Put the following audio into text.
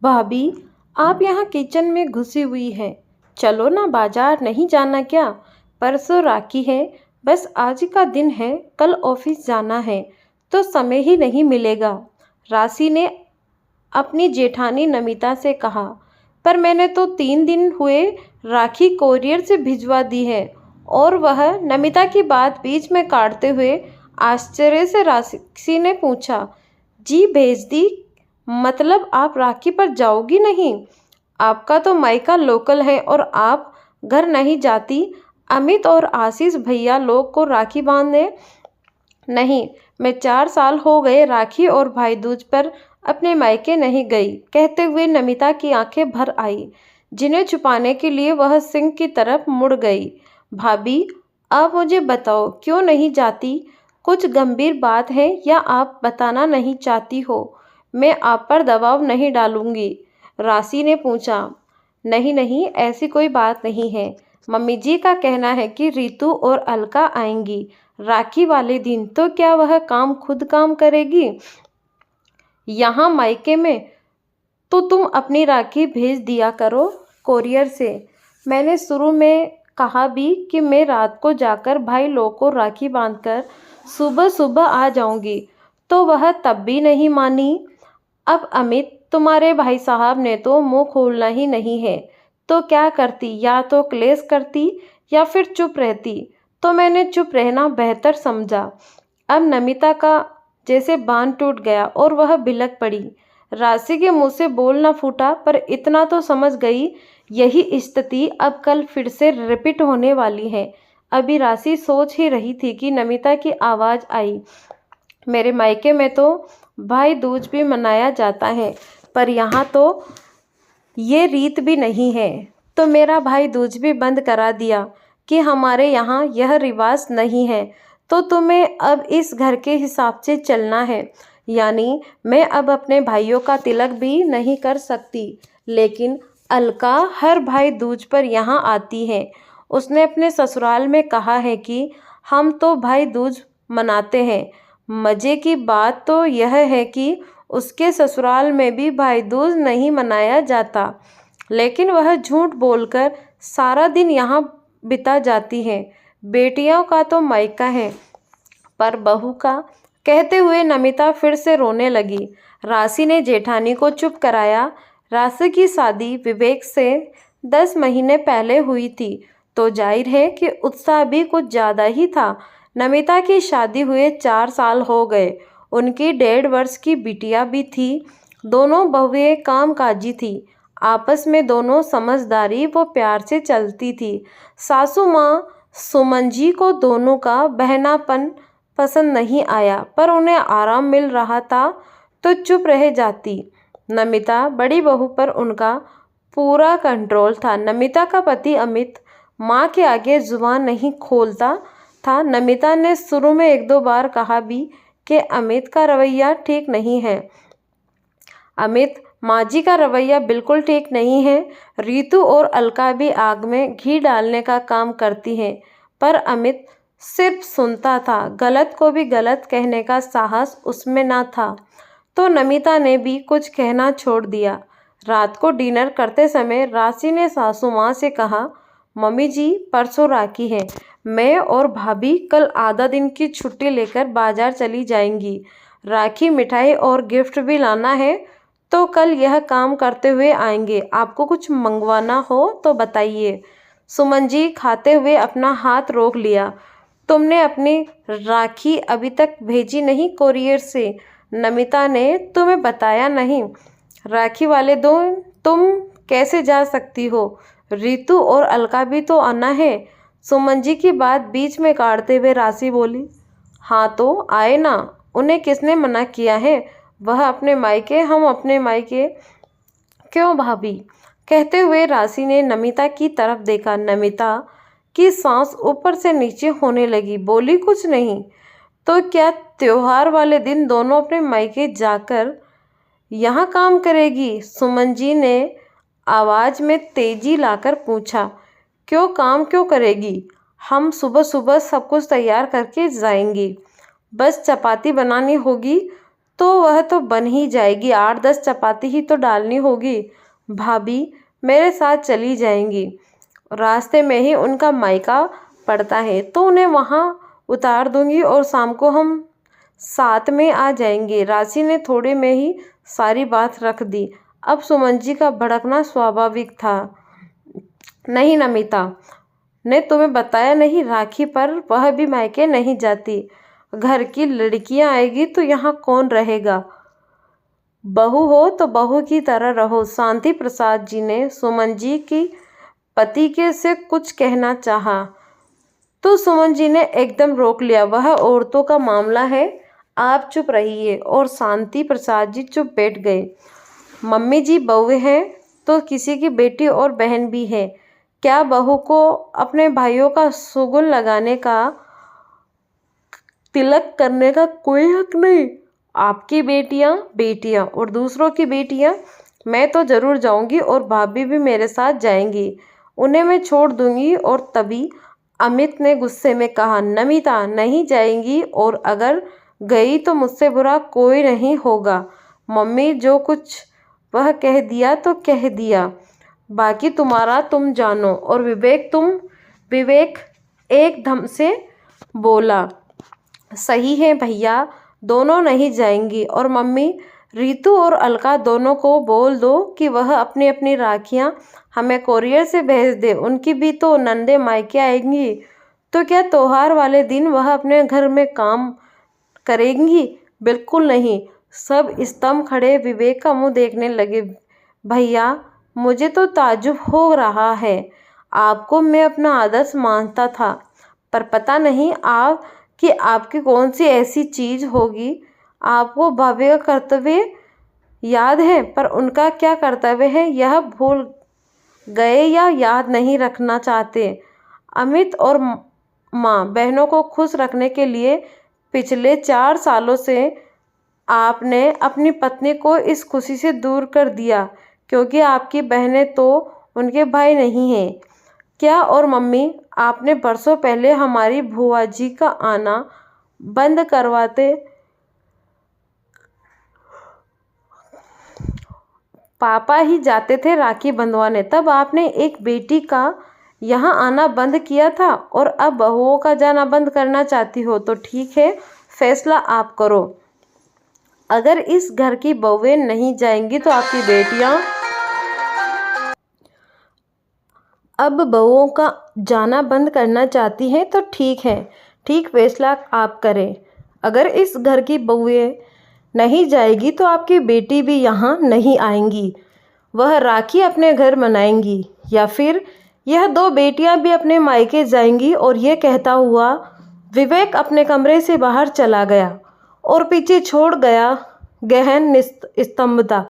भाभी, आप यहाँ किचन में घुसी हुई हैं। चलो ना, बाजार नहीं जाना क्या? परसों राखी है। बस आज का दिन है, कल ऑफिस जाना है तो समय ही नहीं मिलेगा। राशि ने अपनी जेठानी नमिता से कहा। पर मैंने तो 3 दिन हुए राखी कोरियर से भिजवा दी है। और वह नमिता की बात बीच में काटते हुए आश्चर्य से राशि ने पूछा, जी भेज दी? मतलब आप राखी पर जाओगी नहीं? आपका तो मायका लोकल है और आप घर नहीं जाती। अमित और आशीष भैया लोग को राखी बांधने? नहीं, मैं 4 साल हो गए राखी और भाई दूज पर अपने मायके नहीं गई। कहते हुए नमिता की आंखें भर आई, जिन्हें छुपाने के लिए वह सिंह की तरफ मुड़ गई। भाभी, आप मुझे बताओ, क्यों नहीं जाती? कुछ गंभीर बात है या आप बताना नहीं चाहती हो? मैं आप पर दबाव नहीं डालूंगी, राशि ने पूछा। नहीं नहीं, ऐसी कोई बात नहीं है। मम्मी जी का कहना है कि रितु और अलका आएंगी राखी वाले दिन, तो क्या वह खुद काम करेगी? यहाँ मायके में तो तुम अपनी राखी भेज दिया करो कोरियर से। मैंने शुरू में कहा भी कि मैं रात को जाकर भाई लोग को राखी बांधकर सुबह सुबह आ जाऊंगी, तो वह तब भी नहीं मानी। अब अमित, तुम्हारे भाई साहब ने तो मुंह खोलना ही नहीं है, तो क्या करती? या तो क्लेश करती या फिर चुप रहती। तो मैंने चुप रहना बेहतर समझा। अब नमिता का जैसे बांध टूट गया और वह बिलक पड़ी। राशि के मुंह से बोल न फूटा, पर इतना तो समझ गई, यही स्थिति अब कल फिर से रिपीट होने वाली है। अभी राशि सोच ही रही थी कि नमिता की आवाज़ आई, मेरे मायके में तो भाई दूज भी मनाया जाता है, पर यहाँ तो ये रीत भी नहीं है। तो मेरा भाई दूज भी बंद करा दिया कि हमारे यहाँ यह रिवाज नहीं है, तो तुम्हें अब इस घर के हिसाब से चलना है। यानी मैं अब अपने भाइयों का तिलक भी नहीं कर सकती। लेकिन अलका हर भाई दूज पर यहाँ आती है। उसने अपने ससुराल में कहा है कि हम तो भाई दूज मनाते हैं। मज़े की बात तो यह है कि उसके ससुराल में भी भाई दूज नहीं मनाया जाता, लेकिन वह झूठ बोलकर सारा दिन यहाँ बिता जाती है। बेटियों का तो मायका है, पर बहू का? कहते हुए नमिता फिर से रोने लगी। राशि ने जेठानी को चुप कराया। राशि की शादी विवेक से 10 महीने पहले हुई थी, तो जाहिर है कि उत्साह भी कुछ ज़्यादा ही था। नमिता की शादी हुए 4 साल हो गए। उनकी 1.5 वर्ष की बिटिया भी थी। दोनों बहुएं कामकाजी थी। आपस में दोनों समझदारी व प्यार से चलती थी। सासू माँ सुमन जी को दोनों का बहनापन पसंद नहीं आया, पर उन्हें आराम मिल रहा था तो चुप रह जाती। नमिता बड़ी बहू पर उनका पूरा कंट्रोल था। नमिता का पति अमित माँ के आगे जुबान नहीं खोलता था। नमिता ने शुरू में 1-2 बार कहा भी कि अमित का रवैया ठीक नहीं है। अमित, माँ जी का रवैया बिल्कुल ठीक नहीं है। रितु और अलका भी आग में घी डालने का काम करती हैं, पर अमित सिर्फ सुनता था। गलत को भी गलत कहने का साहस उसमें ना था। तो नमिता ने भी कुछ कहना छोड़ दिया। रात को डिनर करते समय राशि ने सासू माँ से कहा, मम्मी जी, परसों राखी है। मैं और भाभी कल आधा दिन की छुट्टी लेकर बाजार चली जाएंगी। राखी, मिठाई और गिफ्ट भी लाना है, तो कल यह काम करते हुए आएंगे। आपको कुछ मंगवाना हो तो बताइए। सुमन जी खाते हुए अपना हाथ रोक लिया। तुमने अपनी राखी अभी तक भेजी नहीं कोरियर से? नमिता ने तुम्हें बताया नहीं? राखी वाले दिन तुम कैसे जा सकती हो? रितु और अलका भी तो आना है। सुमन जी की बात बीच में काटते हुए राशि बोली, हाँ तो आए ना, उन्हें किसने मना किया है? वह अपने मायके, हम अपने मायके। क्यों भाभी? कहते हुए राशि ने नमिता की तरफ देखा। नमिता की सांस ऊपर से नीचे होने लगी। बोली, कुछ नहीं। तो क्या त्योहार वाले दिन दोनों अपने मायके जाकर यहाँ काम करेगी? सुमन जी ने आवाज़ में तेजी लाकर पूछा। क्यों, काम क्यों करेगी? हम सुबह सुबह सब कुछ तैयार करके जाएंगी। बस चपाती बनानी होगी तो वह तो बन ही जाएगी, 8-10 चपाती ही तो डालनी होगी। भाभी मेरे साथ चली जाएंगी, रास्ते में ही उनका मायका पड़ता है तो उन्हें वहाँ उतार दूंगी और शाम को हम साथ में आ जाएंगे। राशि ने थोड़े में ही सारी बात रख दी। अब सुमन जी का भड़कना स्वाभाविक था। नहीं नमिता ने तुम्हें बताया नहीं राखी पर वह भी मायके नहीं जाती। घर की लड़कियां आएगी तो यहाँ कौन रहेगा। बहू हो तो बहू की तरह रहो। शांति प्रसाद जी ने सुमन जी की पति के से कुछ कहना चाहा तो सुमन जी ने एकदम रोक लिया। वह औरतों का मामला है, आप चुप रहिए। और शांति प्रसाद जी चुप बैठ गए। मम्मी जी बहुएं हैं तो किसी की बेटी और बहन भी है। क्या बहू को अपने भाइयों का सुगुन लगाने का, तिलक करने का कोई हक नहीं। आपकी बेटियां और दूसरों की बेटियां, मैं तो जरूर जाऊंगी और भाभी भी मेरे साथ जाएंगी। उन्हें मैं छोड़ दूंगी। और तभी अमित ने गुस्से में कहा, नमिता नहीं जाएंगी और अगर गई तो मुझसे बुरा कोई नहीं होगा। मम्मी जो कुछ वह कह दिया तो कह दिया, बाकी तुम्हारा तुम जानो। और विवेक एकदम से बोला, सही है भैया, दोनों नहीं जाएंगी। और मम्मी रीतू और अलका दोनों को बोल दो कि वह अपनी अपनी राखियां हमें कोरियर से भेज दे। उनकी भी तो नंदे मायके आएंगी तो क्या त्योहार वाले दिन वह अपने घर में काम करेंगी। बिल्कुल नहीं। सब स्तंभ खड़े विवेक का मुंह देखने लगे। भैया मुझे तो ताज्जुब हो रहा है। आपको मैं अपना आदर्श मानता था, पर पता नहीं कि आपकी कौन सी ऐसी चीज़ होगी। आपको भाभी का कर्तव्य याद है, पर उनका क्या कर्तव्य है यह भूल गए या याद नहीं रखना चाहते। अमित और माँ बहनों को खुश रखने के लिए पिछले 4 सालों से आपने अपनी पत्नी को इस खुशी से दूर कर दिया, क्योंकि आपकी बहनें तो उनके भाई नहीं हैं क्या। और मम्मी आपने बरसों पहले हमारी भुआ जी का आना बंद करवाते पापा ही जाते थे राखी बंधवाने, तब आपने एक बेटी का यहाँ आना बंद किया था और अब बहुओं का जाना बंद करना चाहती हो तो ठीक है, फैसला आप करो। अगर इस घर की बहुएं नहीं जाएंगी तो आपकी बेटियां अब बहुओं का जाना बंद करना चाहती हैं तो ठीक है, ठीक फैसला आप करें। अगर इस घर की बहुएं नहीं जाएगी तो आपकी बेटी भी यहाँ नहीं आएंगी। वह राखी अपने घर मनाएंगी या फिर यह 2 बेटियां भी अपने मायके जाएंगी। और ये कहता हुआ विवेक अपने कमरे से बाहर चला गया और पीछे छोड़ गया गहन स्तंभता।